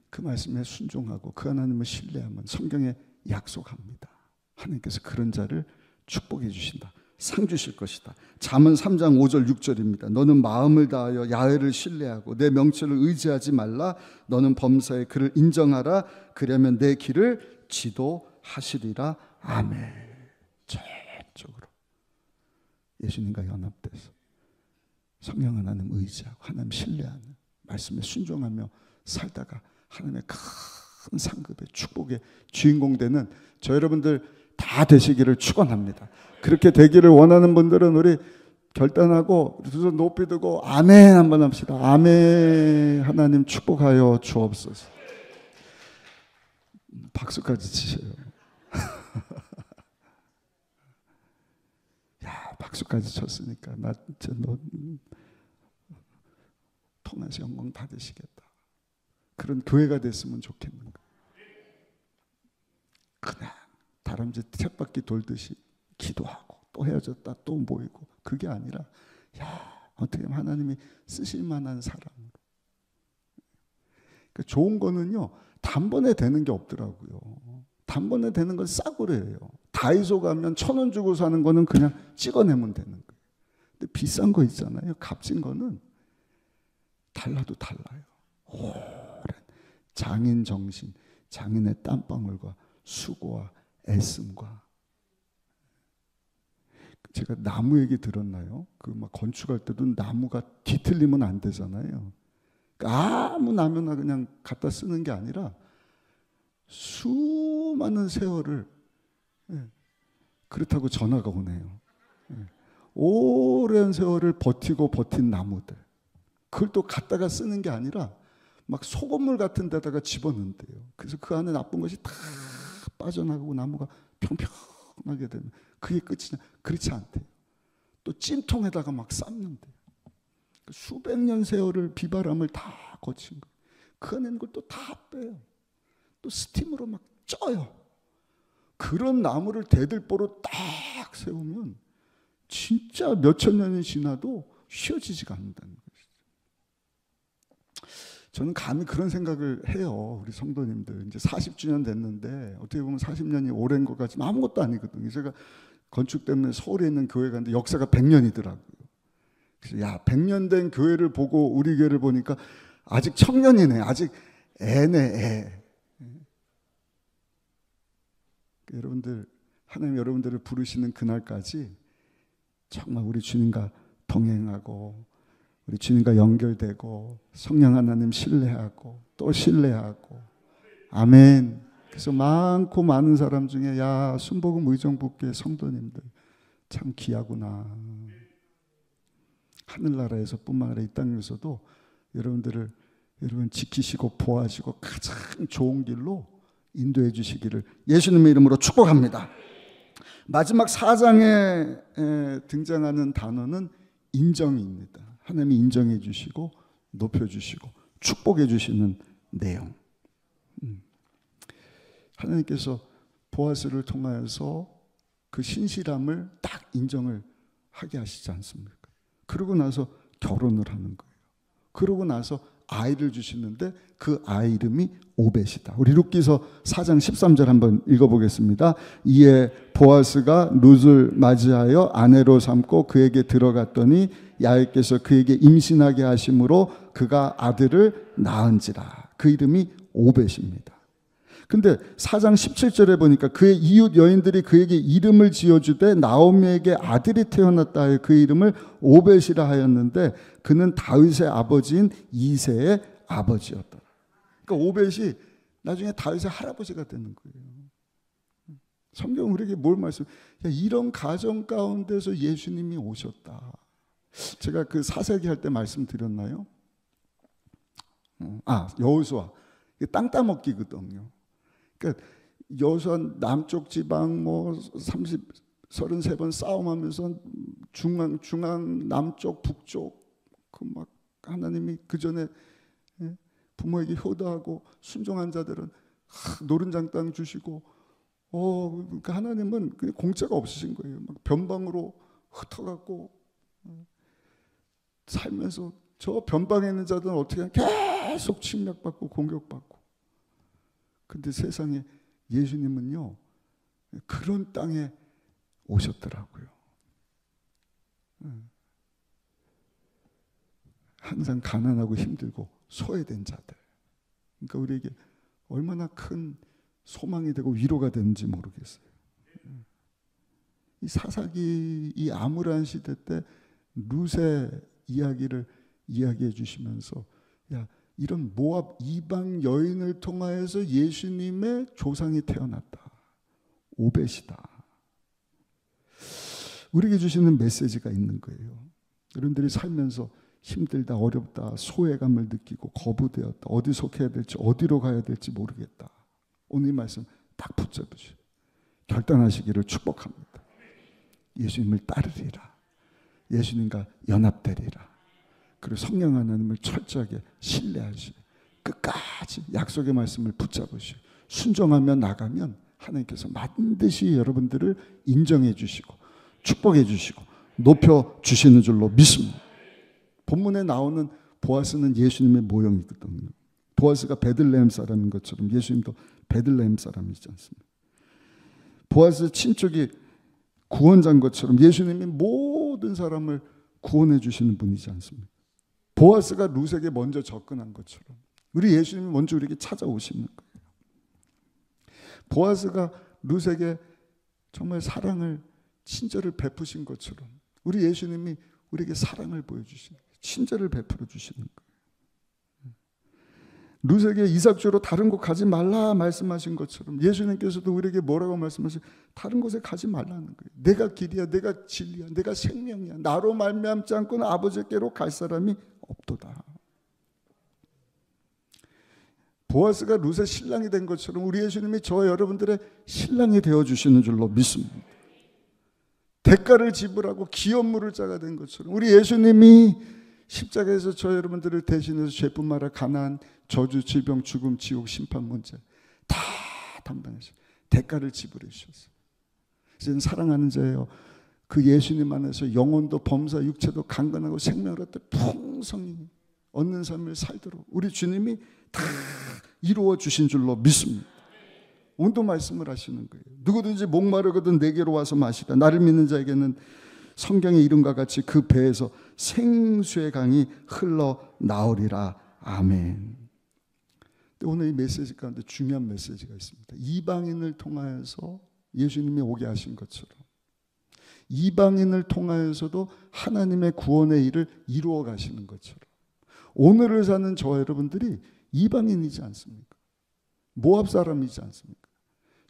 그 말씀에 순종하고 그 하나님을 신뢰하면 성경에 약속합니다. 하나님께서 그런 자를 축복해 주신다. 상 주실 것이다. 잠언 3장 5절 6절입니다. 너는 마음을 다하여 야훼를 신뢰하고 내 명철을 의지하지 말라. 너는 범사에 그를 인정하라. 그러면 내 길을 지도하시리라. 아멘. 전적으로 예수님과 연합돼서 성령 하나님 의지하고 하나님 신뢰하는 말씀에 순종하며 살다가 하나님의 큰 상급의 축복의 주인공 되는 저 여러분들 다 되시기를 축원합니다. 그렇게 되기를 원하는 분들은 우리 결단하고 두 손 높이 들고 아멘 한번 합시다. 아멘. 하나님 축복하여 주옵소서. 박수까지 치셔요. 야, 박수까지 쳤으니까 나 진짜 너 통해서 영광 받으시겠다. 그런 교회가 됐으면 좋겠는가. 그냥 다람쥐 쳇바퀴 돌듯이 기도하고 또 헤어졌다 또 모이고 그게 아니라 야, 어떻게 하면 하나님이 쓰실 만한 사람으로. 그러니까 좋은 거는요 단번에 되는 게 없더라고요. 단번에 되는 건 싸구려예요. 다이소 가면 1,000원 주고 사는 거는 그냥 찍어내면 되는 거예요. 근데 비싼 거 있잖아요. 값진 거는 달라도 달라요. 오랜 장인 정신, 장인의 땀방울과 수고와 애씀과. 제가 나무 얘기 들었나요? 그 막 건축할 때도 나무가 뒤틀리면 안 되잖아요. 그러니까 아무 나무나 그냥 갖다 쓰는 게 아니라 수많은 세월을, 그렇다고 전화가 오네요. 오랜 세월을 버티고 버틴 나무들, 그걸 또 갖다가 쓰는 게 아니라 막 소금물 같은 데다가 집어넣는데요. 그래서 그 안에 나쁜 것이 다 빠져나가고 나무가 평평하게 되면 그게 끝이냐? 그렇지 않대요. 또 찜통에다가 막 삶는데요. 수백 년 세월을 비바람을 다 거친 거예요. 그 안에 있는 걸 또 다 빼요. 또 스팀으로 막 쪄요. 그런 나무를 대들보로 딱 세우면 진짜 몇천 년이 지나도 휘어지지가 않는다는 것이죠. 저는 감히 그런 생각을 해요. 우리 성도님들 이제 40주년 됐는데 어떻게 보면 40년이 오랜 것 같지만 아무것도 아니거든요. 제가 건축 때문에 서울에 있는 교회 갔는데 역사가 100년이더라고요. 그래서 야, 100년 된 교회를 보고 우리 교회를 보니까 아직 청년이네. 아직 애네, 애. 여러분들, 하나님 여러분들을 부르시는 그날까지 정말 우리 주님과 동행하고 우리 주님과 연결되고 성령 하나님 신뢰하고 또 신뢰하고. 아멘. 그래서 많고 많은 사람 중에 야, 순복음 의정부교회 성도님들 참 귀하구나. 하늘나라에서 뿐만 아니라 이 땅에서도 여러분들을 여러분 지키시고 보호하시고 가장 좋은 길로 인도해 주시기를 예수님의 이름으로 축복합니다. 마지막 4장에 등장하는 단어는 인정입니다. 하나님이 인정해 주시고 높여 주시고 축복해 주시는 내용. 하나님께서 보아스를 통하여서 그 신실함을 딱 인정을 하게 하시지 않습니까? 그러고 나서 결혼을 하는 거예요. 그러고 나서 아이를 주시는데 그 아이 이름이 오벳이다. 우리 룻기서 4장 13절 한번 읽어보겠습니다. 이에 보아스가 룻을 맞이하여 아내로 삼고 그에게 들어갔더니 야훼께서 그에게 임신하게 하심으로 그가 아들을 낳은지라. 그 이름이 오벳입니다. 근데 4장 17절에 보니까 그의 이웃 여인들이 그에게 이름을 지어주되 나오미에게 아들이 태어났다 하여 그 이름을 오벳이라 하였는데 그는 다윗의 아버지인 이새의 아버지였더라. 그러니까 오벳이 나중에 다윗의 할아버지가 되는 거예요. 성경 우리에게 뭘 말씀? 야, 이런 가정 가운데서 예수님이 오셨다. 제가 그 사세기 할 때 말씀드렸나요? 여호수아 땅 따먹기거든요. 그러니까 여호수아 남쪽 지방 33번 싸움하면서 중앙 남쪽 북쪽 그 막 하나님이 그 전에 부모에게 효도하고 순종한 자들은 노른장 땅 주시고 그러니까 하나님은 그냥 공짜가 없으신 거예요. 막 변방으로 흩어갖고 살면서 저 변방에 있는 자들은 어떻게 하면 계속 침략받고 공격받고. 근데 세상에 예수님은요 그런 땅에 오셨더라고요. 항상 가난하고 힘들고 소외된 자들. 그러니까 우리에게 얼마나 큰 소망이 되고 위로가 되는지 모르겠어요. 이 사사기 이 암울한 시대 때 룻의 이야기를 이야기해 주시면서 야, 이런 모압 이방 여인을 통하여서 예수님의 조상이 태어났다. 오벳이다. 우리에게 주시는 메시지가 있는 거예요. 여러분들이 살면서 힘들다, 어렵다, 소외감을 느끼고 거부되었다, 어디 속해야 될지, 어디로 가야 될지 모르겠다. 오늘 이 말씀 딱 붙잡으시고 결단하시기를 축복합니다. 예수님을 따르리라. 예수님과 연합되리라. 그리고 성령 하나님을 철저하게 신뢰하시고 끝까지 약속의 말씀을 붙잡으시고 순종하며 나가면 하나님께서 반드시 여러분들을 인정해 주시고 축복해 주시고 높여 주시는 줄로 믿습니다. 본문에 나오는 보아스는 예수님의 모형이거든요. 보아스가 베들레헴 사람인 것처럼 예수님도 베들레헴 사람이지 않습니까? 보아스 친족이 구원자인 것처럼 예수님이 모든 사람을 구원해 주시는 분이지 않습니까? 보아스가 룻에게 먼저 접근한 것처럼 우리 예수님이 먼저 우리에게 찾아오시는 거예요. 보아스가 룻에게 정말 사랑을 친절을 베푸신 것처럼 우리 예수님이 우리에게 사랑을 보여주시는 거예요. 친절을 베풀어 주시는 거예요. 룻에게 이삭주로 다른 곳 가지 말라 말씀하신 것처럼 예수님께서도 우리에게 뭐라고 말씀하세요? 다른 곳에 가지 말라는 거예요. 내가 길이야, 내가 진리야, 내가 생명이야. 나로 말미암지 않고는 아버지께로 갈 사람이 없도다. 보아스가 룻의 신랑이 된 것처럼 우리 예수님이 저와 여러분들의 신랑이 되어주시는 줄로 믿습니다. 대가를 지불하고 기업물을 자가 된 것처럼 우리 예수님이 십자가에서 저 여러분들을 대신해서 죄뿐만 아니라 가난, 저주, 질병, 죽음, 지옥, 심판 문제 다 담당하셔서 대가를 지불해 주셨어요. 이제는 사랑하는 자예요. 그 예수님 안에서 영혼도 범사, 육체도 강건하고 생명을 얻되 풍성히 얻는 삶을 살도록 우리 주님이 다 이루어 주신 줄로 믿습니다. 오늘도 말씀을 하시는 거예요. 누구든지 목마르거든 내게로 와서 마시라. 나를 믿는 자에게는 성경의 이름과 같이 그 배에서 생수의 강이 흘러나오리라. 아멘. 오늘 이 메시지 가운데 중요한 메시지가 있습니다. 이방인을 통하여서 예수님이 오게 하신 것처럼 이방인을 통하여서도 하나님의 구원의 일을 이루어 가시는 것처럼 오늘을 사는 저와 여러분들이 이방인이지 않습니까? 모압 사람이지 않습니까?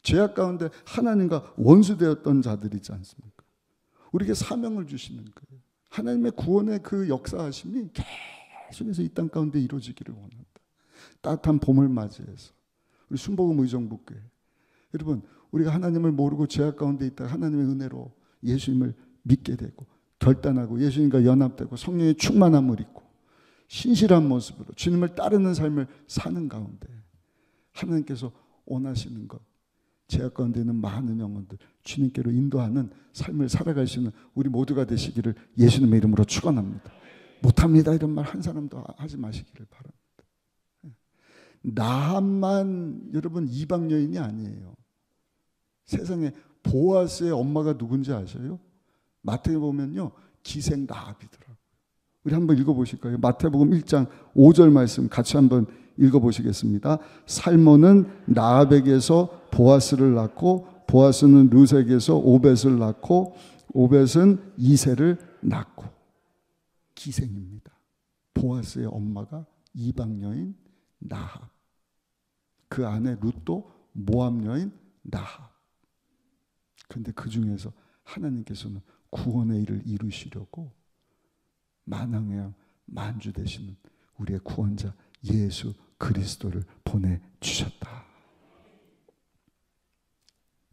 죄악 가운데 하나님과 원수되었던 자들이지 않습니까? 우리에게 사명을 주시는 거예요. 하나님의 구원의 그 역사하심이 계속해서 이 땅 가운데 이루어지기를 원한다. 따뜻한 봄을 맞이해서 우리 순복음 의정부교회 여러분 우리가 하나님을 모르고 죄악 가운데 있다가 하나님의 은혜로 예수님을 믿게 되고 결단하고 예수님과 연합되고 성령의 충만함을 입고 신실한 모습으로 주님을 따르는 삶을 사는 가운데 하나님께서 원하시는 것 죄악 가운데 있는 많은 영혼들 주님께로 인도하는 삶을 살아갈 수 있는 우리 모두가 되시기를 예수님의 이름으로 축원합니다. 못합니다 이런 말 한 사람도 하지 마시기를 바랍니다. 나함만 여러분 이방 여인이 아니에요. 세상에 보아스의 엄마가 누군지 아셔요? 마태에 보면요 기생 나합이더라고요. 우리 한번 읽어보실까요? 마태복음 1장 5절 말씀 같이 한번 읽어보시겠습니다. 살몬은 나합에게서 보아스를 낳고 보아스는 룻에게서 오벳을 낳고 오벳은 이새를 낳고 기생입니다. 보아스의 엄마가 이방 여인 나합 그 안에 룻도 모압 여인 나합 그런데 그 중에서 하나님께서는 구원의 일을 이루시려고 만왕의 만주 되시는 우리의 구원자 예수 그리스도를 보내주셨다.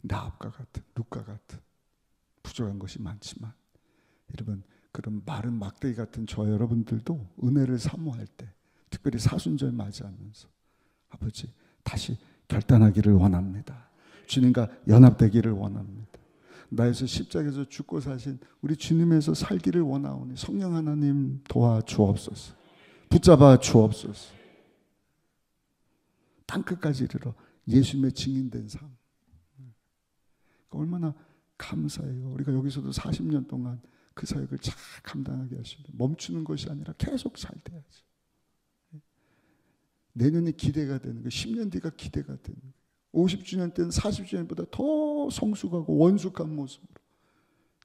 나합과 같은 룻과 같은 부족한 것이 많지만 여러분 그런 마른 막대기 같은 저 여러분들도 은혜를 사모할 때 특별히 사순절 맞이하면서 아버지 다시 결단하기를 원합니다. 주님과 연합되기를 원합니다. 나에서 십자가에서 죽고 사신 우리 주님에서 살기를 원하오니 성령 하나님 도와주옵소서. 붙잡아 주옵소서. 땅끝까지 이르러 예수님의 증인된 삶. 얼마나 감사해요. 우리가 여기서도 40년 동안 그 사역을 잘 감당하게 하시고 멈추는 것이 아니라 계속 잘 돼야지. 내년이 기대가 되는 거예요. 10년 뒤가 기대가 되는 거예요. 50주년 때는 40주년보다 더 성숙하고 원숙한 모습으로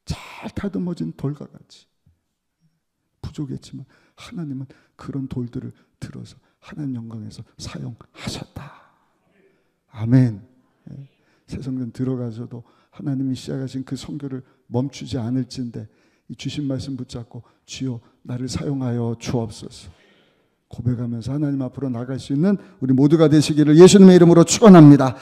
잘 다듬어진 돌과 같이 부족했지만 하나님은 그런 돌들을 들어서 하나님 영광에서 사용하셨다. 아멘. 새성전 들어가서도 하나님이 시작하신 그 선교를 멈추지 않을진데 이 주신 말씀 붙잡고 주여 나를 사용하여 주옵소서 고백하면서 하나님 앞으로 나갈 수 있는 우리 모두가 되시기를 예수님의 이름으로 축원합니다.